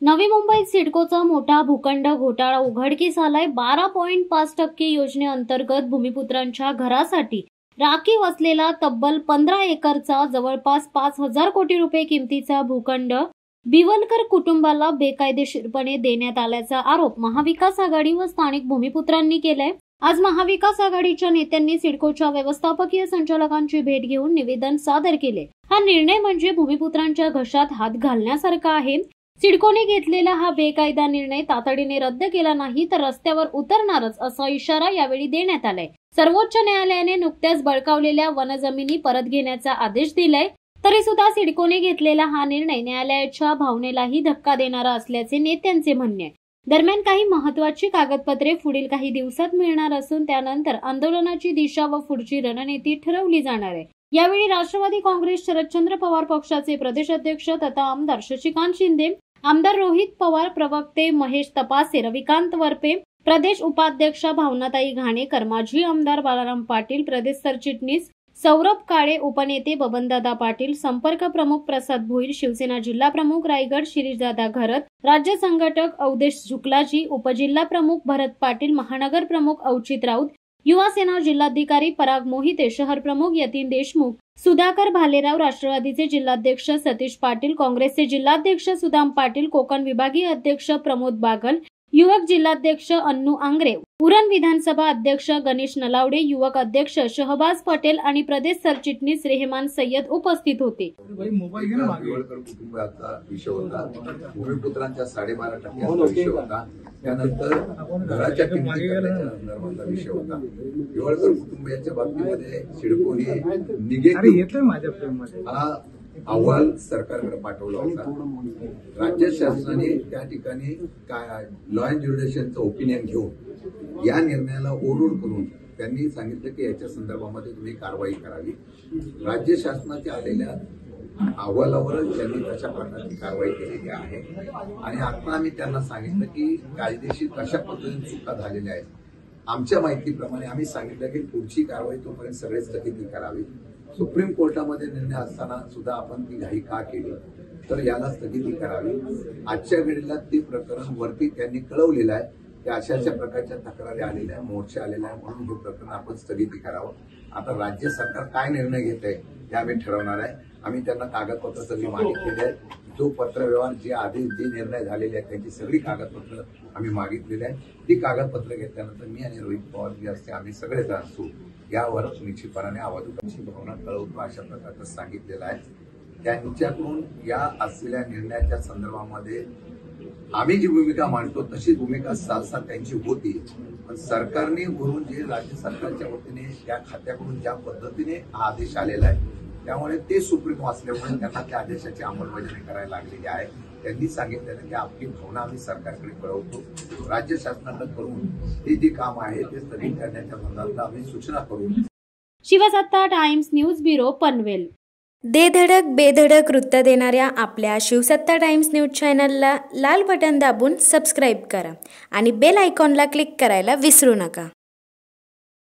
नवी मुंबईत सिडकोचा मोठा भूखंड घोटाळा उघडकीस आलाय। 12.5% योजनेअंतर्गत भूमिपुत्रांच्या घरासाठी राखीव असलेला तब्बल 15 एकरचा जवळपास 5,000 कोटी रुपये किमतीचा भूखंड बिवलकर कुटुंबाला बेकायदेशीरपणे देण्यात आल्याचा आरोप महाविकास आघाडी व स्थानिक भूमिपुत्रांनी केलाय। आज महाविकास आघाडीच्या नेत्यांनी सिडकोच्या व्यवस्थापकीय संचालकांची भेट घेऊन निवेदन सादर केले। हा निर्णय म्हणजे भूमिपुत्रांच्या घशात हात घालण्यासारखा आहे। सिडकोने घेतलेला हा बेकायदा निर्णय तातडीने रद्द केला नाही तर रस्त्यावर उतरणारच असा इशारा यावेळी देण्यात आलाय। सर्वोच्च न्यायालयाने नुकत्याच बळकावलेल्या वनजमिनी परत घेण्याचा आदेश दिलाय, तरी सुद्धा सिडकोने घेतलेला हा निर्णय न्यायालयाच्या भावनेलाही धक्का देणारा असल्याचे नेत्यांचे म्हणणे आहे। दरम्यान काही महत्त्वाची कागदपत्रे पुढील काही दिवसात मिळणार असून त्यानंतर आंदोलनाची दिशा व पुढची रणनीती ठरवली जाणार आहे। यावेळी राष्ट्रवादी काँग्रेस शरदचंद्र पवार पक्षाचे प्रदेश अध्यक्ष तथा आमदार शशिकांत शिंदे, आमदार रोहित पवार, प्रवक्ते महेश तपासे, रविकांत वरपे, प्रदेश उपाध्यक्षा भावनाताई घाणेकर, माजी आमदार बालाराम पाटील, प्रदेश सरचिटणीस सौरभ काळे, उपनेते बबनदादा पाटील, संपर्क प्रमुख प्रसाद भोईर, शिवसेना जिल्हा प्रमुख रायगड शिरीषदादा घरत, राज्य संघटक अवधेश शुक्लाजी, उपजिल्हा प्रमुख भरत पाटील, महानगर प्रमुख अवचित राऊत, युवा सेना जिल्हाधिकारी पराग मोहिते, शहर प्रमुख यतीन देशमुख, सुधाकर भालेराव, राष्ट्रवादीचे जिल्हाध्यक्ष सतीश पाटील, काँग्रेसचे जिल्हाध्यक्ष सुदाम पाटील, कोकण विभागीय अध्यक्ष प्रमोद बागल, युवक जिल्हाध्यक्ष अन्नू आंग्रे, उरण विधानसभा अध्यक्ष गणेश नलावडे, युवक अध्यक्ष शहबाज पटेल आणि प्रदेश सरचिटणीस रेहमान सय्यद उपस्थित होते। बिवलकर कुटुंबाचा विषय होता, भूमिपुत्रांच्या 12.5% विषय होता, त्यानंतर घराच्या किमती करण्याच्या संदर्भातला विषय होता। बिवलकर कुटुंबियांच्या बाबतीमध्ये सिडकोने निगेटिव्ह हा अहवाल सरकारकडे पाठवला होता। राज्य शासनाने त्या ठिकाणी लॉ अँड ज्युडिशियलचं ओपिनियन घेऊन या निर्णयाला ओव्हररूल करून त्यांनी सांगितलं की याच्या संदर्भामध्ये तुम्ही कारवाई करावी। राज्य शासनाच्या आलेल्या अहवालावरच त्यांनी तशा प्रकारची कारवाई केलेली आहे आणि आता आम्ही त्यांना सांगितलं की कायदेशीर कशा पद्धतीने चुका झालेल्या आहेत। आमच्या माहितीप्रमाणे आम्ही सांगितलं की पुढची कारवाई तोपर्यंत सगळे स्थगिती करावी। सुप्रीम कोर्टामध्ये निर्णय असताना सुद्धा आपण ती घाई का केली, तर याला स्थगिती करावी। आजच्या घडीला ते प्रकरण वरती त्यांनी कळवलेलं आहे की अशा प्रकारच्या तक्रारी आलेल्या आहे, मोर्चे आलेले आहे, म्हणून हे प्रकरण आपण स्थगिती करावं। आता राज्य सरकार काय निर्णय घेत आहे ते आम्ही ठरवणार आहे। आम्ही त्यांना कागदपत्र सगळी मागितलेली आहे। जो पत्रव्यवहार जे आधी जे निर्णय झालेले आहेत त्यांची सगळी कागदपत्र आम्ही मागितलेली आहे। ती कागदपत्र घेतल्यानंतर मी आणि रोहित पवार जे असते आम्ही सगळेच असू यावर निश्चितपणे आवाज उठवण्याची भावना कळवतो अशा प्रकारचं सांगितलेलं आहे। त्यांच्याकडून या असलेल्या निर्णयाच्या संदर्भामध्ये आम्ही जी भूमिका मांडतो तशी भूमिका सहसा त्यांची होती, पण सरकारने वरून जे राज्य सरकारच्या वतीने त्या खात्याकडून ज्या पद्धतीने हा आदेश आलेला आहे त्यामुळे ते सुप्रीम असल्यामुळे त्यांना त्या आदेशाची अंमलबजावणी करायला लागलेली आहे। त्यांनी सांगितलेलं की आपली भावना आम्ही सरकारकडे कळवतो, राज्य शासनाकडे करून ते जे काम आहे ते स्थगित करण्याच्या संदर्भात आम्ही सूचना करू। शिवसत्ता टाइम्स न्यूज ब्युरो पनवेल। दे धडक बेधडक वृत्त देणाऱ्या आपल्या शिवसत्ता टाइम्स न्यूज चॅनलला लाल बटन दाबून सबस्क्राईब करा आणि बेल आयकॉनला क्लिक करायला विसरू नका।